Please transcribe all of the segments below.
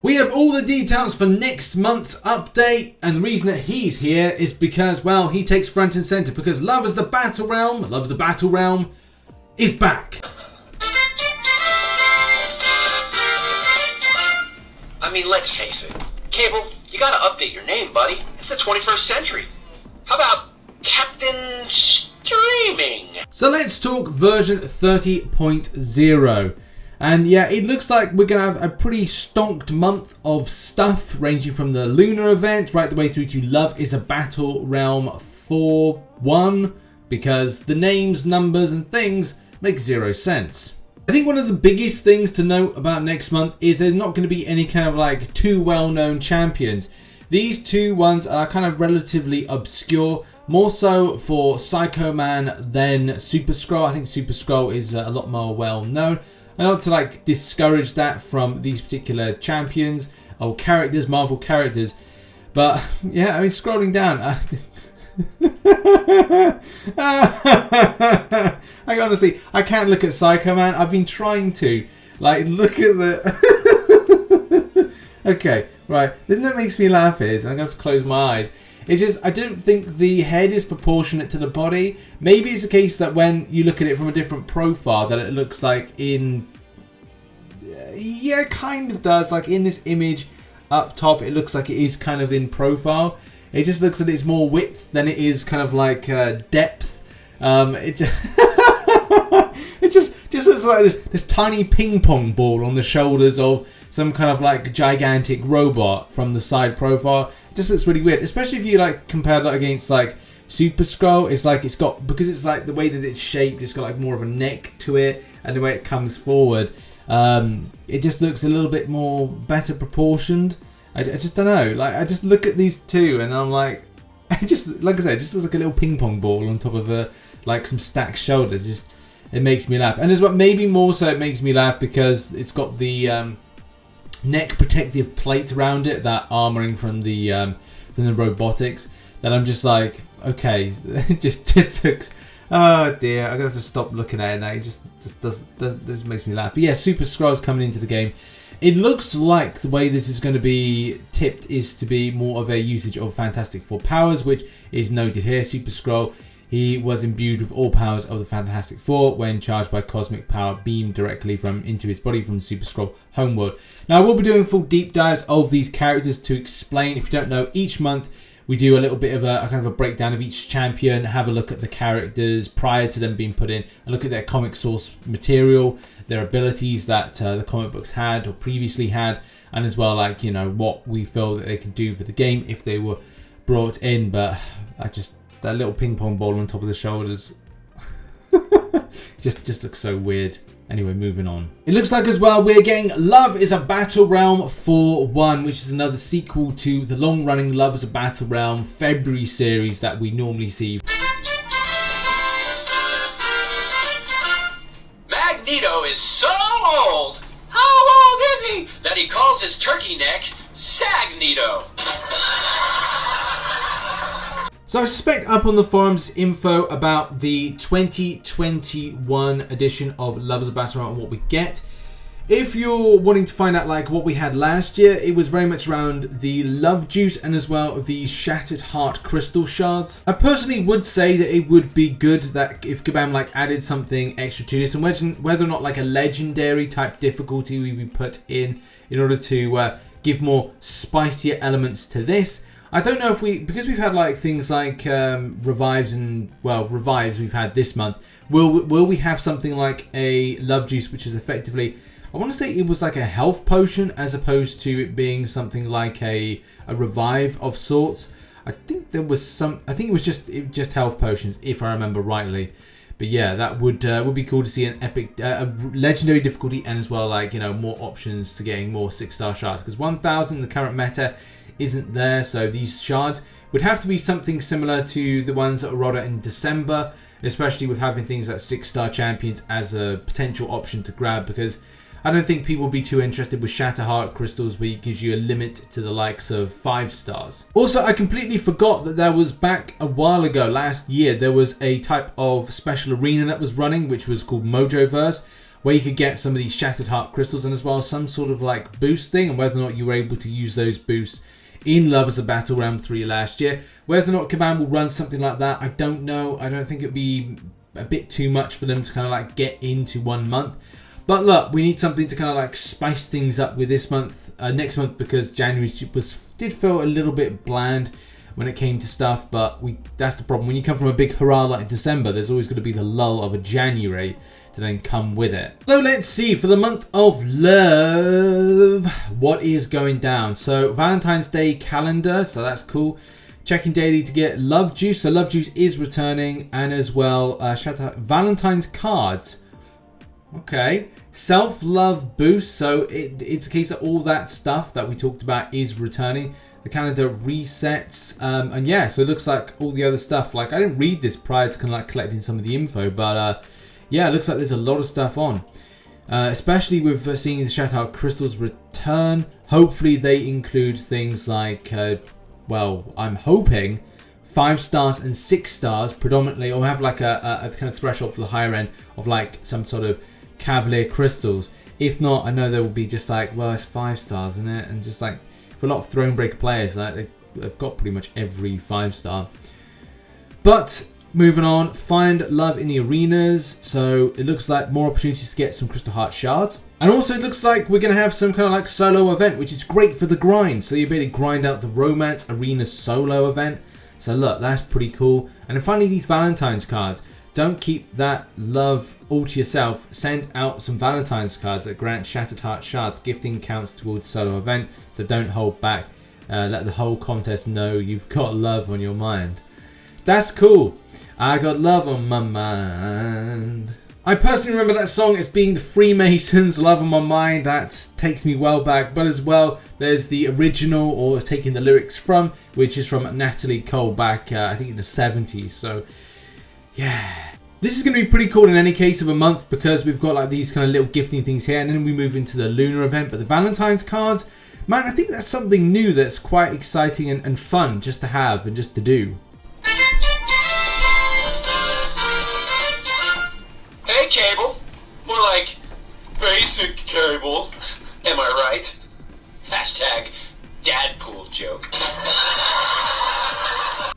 We have all the details for next month's update, and the reason that he's here is because, well, he takes front and center because Love is the Battlerealm is back. I mean, let's face it. Cable, you gotta update your name, buddy. It's the 21st century. How about Captain Streaming? So let's talk version 30.0. And yeah, it looks like we're going to have a pretty stonked month of stuff, ranging from the Lunar event right the way through to Love is a Battlerealm 4.1, because the names, numbers and things make zero sense. I think one of the biggest things to note about next month is there's not going to be any kind of like two well-known champions. These two ones are kind of relatively obscure, more so for Pyscho Man than Super-Skrull. I think Super-Skrull is a lot more well-known. I don't want to like discourage that from these particular champions or characters, Marvel characters, but yeah, I mean, scrolling down, I honestly, I can't look at Pyscho Man. I've been trying to, like, look at the. Okay, right. The thing that makes me laugh is, I'm gonna have to close my eyes. It's just, I don't think the head is proportionate to the body. Maybe it's a case that when you look at it from a different profile that it looks like in... Yeah, kind of does. Like in this image up top, it looks like it is kind of in profile. It just looks that it's more width than it is kind of like depth. It just looks like this tiny ping pong ball on the shoulders of some kind of like gigantic robot from the side profile. It just looks really weird, especially if you like compare that against like Super-Skrull. It's like it's got, because it's like the way that it's shaped, it's got like more of a neck to it, and the way it comes forward, it just looks a little bit more better proportioned. I just don't know. Like, I just look at these two and I'm like, like I said, it just looks like a little ping pong ball on top of like some stacked shoulders. Just, it makes me laugh. And there's what maybe more so it makes me laugh because it's got the neck protective plate around it, that armoring from the robotics. That I'm just like, okay, it just looks. Oh dear, I'm gonna have to stop looking at it now. It just does makes me laugh. But yeah, Super-Skrull's coming into the game. It looks like the way this is going to be tipped is to be more of a usage of Fantastic Four powers, which is noted here. Super-Skrull, he was imbued with all powers of the Fantastic Four when charged by cosmic power beamed directly into his body from the Super-Skrull homeworld. Now, I will be doing full deep dives of these characters to explain. If you don't know, each month we do a little bit of a kind of a breakdown of each champion, have a look at the characters prior to them being put in, and look at their comic source material, their abilities that the comic books had or previously had, and as well, like, you know, what we feel that they could do for the game if they were brought in. But that little ping pong ball on top of the shoulders just looks so weird. Anyway, moving on. It looks like as well we're getting Love is a Battlerealm 4.1, which is another sequel to the long-running Love is a Battlerealm February series that we normally see. Magneto is so old. How old is he? That he calls his turkey neck Sagnito. So I suspect up on the forums info about the 2021 edition of Love is a Battlerealm and what we get. If you're wanting to find out like what we had last year, it was very much around the Love Juice and as well the Shattered Heart Crystal Shards. I personally would say that it would be good that if Kabam like added something extra to this, and whether or not like a legendary type difficulty would be put in order to give more spicier elements to this. I don't know if because we've had like things like revives we've had this month. Will we have something like a Love Juice, which is effectively, I want to say it was like a health potion as opposed to it being something like a revive of sorts. I think there was I think it was just health potions if I remember rightly. But yeah, that would be cool to see an epic, a legendary difficulty, and as well, like, you know, more options to getting more 6-star shards, because 1000 in the current meta isn't there. So these shards would have to be something similar to the ones that were rolled out in December, especially with having things like 6-star champions as a potential option to grab, because I don't think people will be too interested with Shatter Heart Crystals, where it gives you a limit to the likes of 5 stars. Also, I completely forgot that there was, back a while ago, last year, there was a type of special arena that was running, which was called Mojoverse, where you could get some of these Shattered Heart crystals, and as well as some sort of like boost thing, and whether or not you were able to use those boosts in Lovers of Battlerealm 3 last year. Whether or not Command will run something like that, I don't know. I don't think it'd be a bit too much for them to kind of like get into 1 month. But look, we need something to kind of like spice things up with this month, next month, because January did feel a little bit bland when it came to stuff. But that's the problem. When you come from a big hurrah like December, there's always going to be the lull of a January to then come with it. So let's see, for the month of love, what is going down. So Valentine's Day calendar, so that's cool. Checking daily to get Love Juice, so Love Juice is returning, and as well, shout out Valentine's cards. Okay, self-love boost, so it's a case that all that stuff that we talked about is returning. The calendar resets, and yeah, so it looks like all the other stuff, like I didn't read this prior to kind of like collecting some of the info, but yeah, it looks like there's a lot of stuff on. Especially with seeing the Shattered Heart crystals return. Hopefully they include things like, well, I'm hoping 5 stars and 6 stars predominantly, or have like a kind of threshold for the higher end of like some sort of Cavalier crystals. If not, I know there will be just like, well, it's 5 stars, isn't it? And just like for a lot of Thronebreaker players, like they've got pretty much every 5 star. But moving on, find love in the arenas. So it looks like more opportunities to get some Crystal Heart shards. And also it looks like we're going to have some kind of like solo event, which is great for the grind. So you'll be able to grind out the Romance Arena solo event. So look, that's pretty cool. And then finally, these Valentine's cards. Don't keep that love all to yourself. Send out some Valentine's cards that grant Shattered Heart shards. Gifting counts towards solo event. So don't hold back. Let the whole contest know you've got love on your mind. That's cool. I got love on my mind. I personally remember that song as being the Freemasons' Love on My Mind. That takes me well back. But as well, there's the original, or taking the lyrics from, which is from Natalie Cole back, I think in the 70s. So, yeah. This is going to be pretty cool in any case of a month, because we've got like these kind of little gifting things here. And then we move into the Lunar event. But the Valentine's cards, man, I think that's something new that's quite exciting and fun just to have and just to do. Hey, Cable. More like basic cable. Am I right? Hashtag Dadpool joke.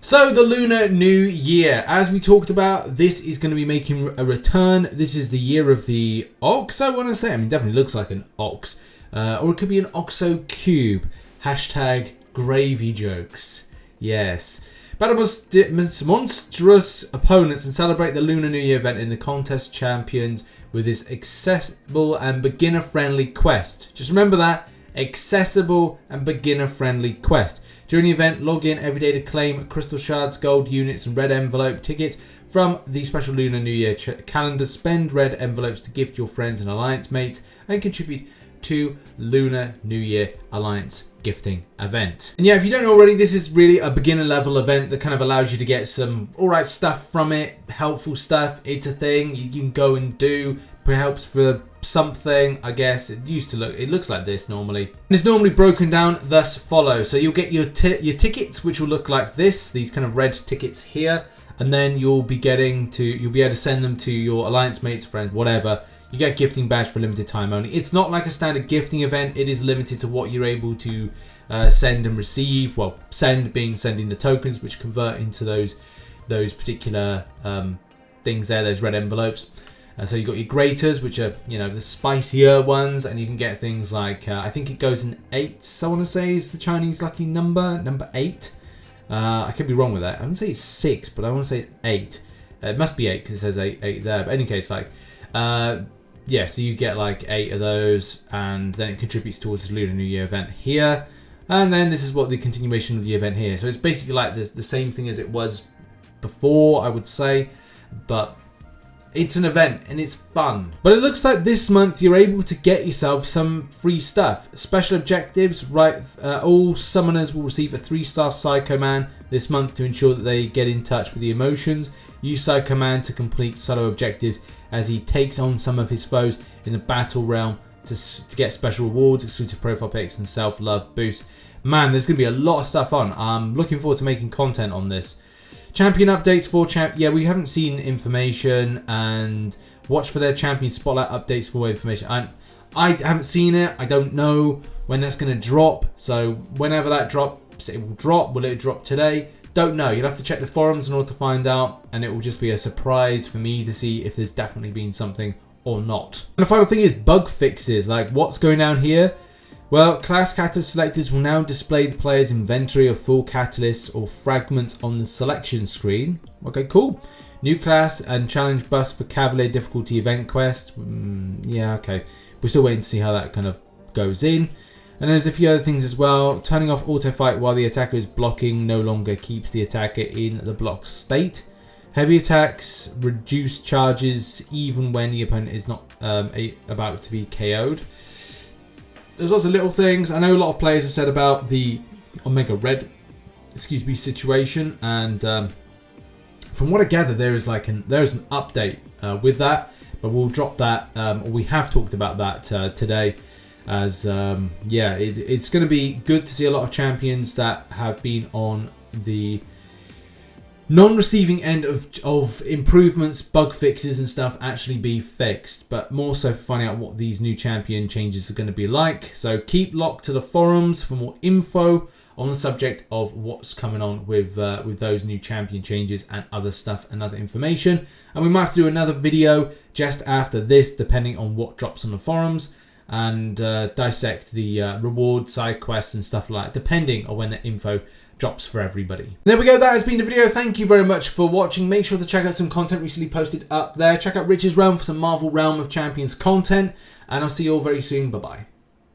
So the Lunar New Year, as we talked about, this is going to be making a return. This is the year of the ox, I want to say. I mean, it definitely looks like an ox. Or it could be an OXO cube. Hashtag gravy jokes. Yes. Battle monstrous opponents and celebrate the Lunar New Year event in the contest champions with this accessible and beginner-friendly quest. Just remember that. Accessible and beginner-friendly quest. During the event, log in every day to claim crystal shards, gold units, and red envelope tickets from the special Lunar New Year calendar. Spend red envelopes to gift your friends and alliance mates and contribute to Lunar New Year Alliance gifting event. And yeah, if you don't know already, this is really a beginner level event that kind of allows you to get some alright stuff from it, helpful stuff. It's a thing you can go and do. Perhaps for something, I guess. It looks like this normally. And it's normally broken down thus follow. So you'll get your tickets, which will look like this, these kind of red tickets here, and then you'll be able to send them to your alliance mates, friends, whatever. You get a gifting badge for limited time only. It's not like a standard gifting event. It is limited to what you're able to send and receive. Well, sending the tokens, which convert into those particular things there, those red envelopes. So you've got your graters, which are, the spicier ones, and you can get things like, I think it goes in 8, I want to say is the Chinese lucky number 8. I could be wrong with that. I wouldn't say it's 6, but I want to say it's 8. It must be 8 because it says 8 there. But in any case, like, yeah, so you get like 8 of those, and then it contributes towards the Lunar New Year event here. And then this is what the continuation of the event here. So it's basically like the same thing as it was before, I would say, but it's an event and it's fun. But it looks like this month you're able to get yourself some free stuff. Special objectives, right? All summoners will receive a 3-star Pyscho Man this month to ensure that they get in touch with the emotions. Use Pyscho Man to complete solo objectives as he takes on some of his foes in the Battlerealm to get special rewards, exclusive profile pics, and self-love boosts. Man, there's going to be a lot of stuff on. I'm looking forward to making content on this. Champion updates for yeah, we haven't seen information, and watch for their champion spotlight updates for more information. I haven't seen it. I don't know when that's going to drop. So whenever that drops, it will drop. Will it drop today? Don't know. You'll have to check the forums in order to find out, and it will just be a surprise for me to see if there's definitely been something or not. And the final thing is bug fixes. Like, what's going down here? Well, class catalyst selectors will now display the player's inventory of full catalysts or fragments on the selection screen. Okay, cool. New class and challenge bus for Cavalier difficulty event quest. Yeah, okay. We're still waiting to see how that kind of goes in. And there's a few other things as well. Turning off auto fight while the attacker is blocking no longer keeps the attacker in the block state. Heavy attacks reduce charges even when the opponent is not about to be KO'd. There's lots of little things. I know a lot of players have said about the Omega Red, situation, and from what I gather, there is an update with that, but we'll drop that. We have talked about that today, as yeah, it's going to be good to see a lot of champions that have been on the non-receiving end of improvements, bug fixes and stuff actually be fixed, but more so finding out what these new champion changes are going to be like. So keep locked to the forums for more info on the subject of what's coming on with those new champion changes and other stuff and other information. And we might have to do another video just after this, depending on what drops on the forums, and dissect the reward side quests and stuff like that, depending on when the info drops for everybody. There we go, that has been the video. Thank you very much for watching. Make sure to check out some content recently posted up there. Check out Rich's Realm for some Marvel Realm of Champions content, and I'll see you all very soon. Bye bye.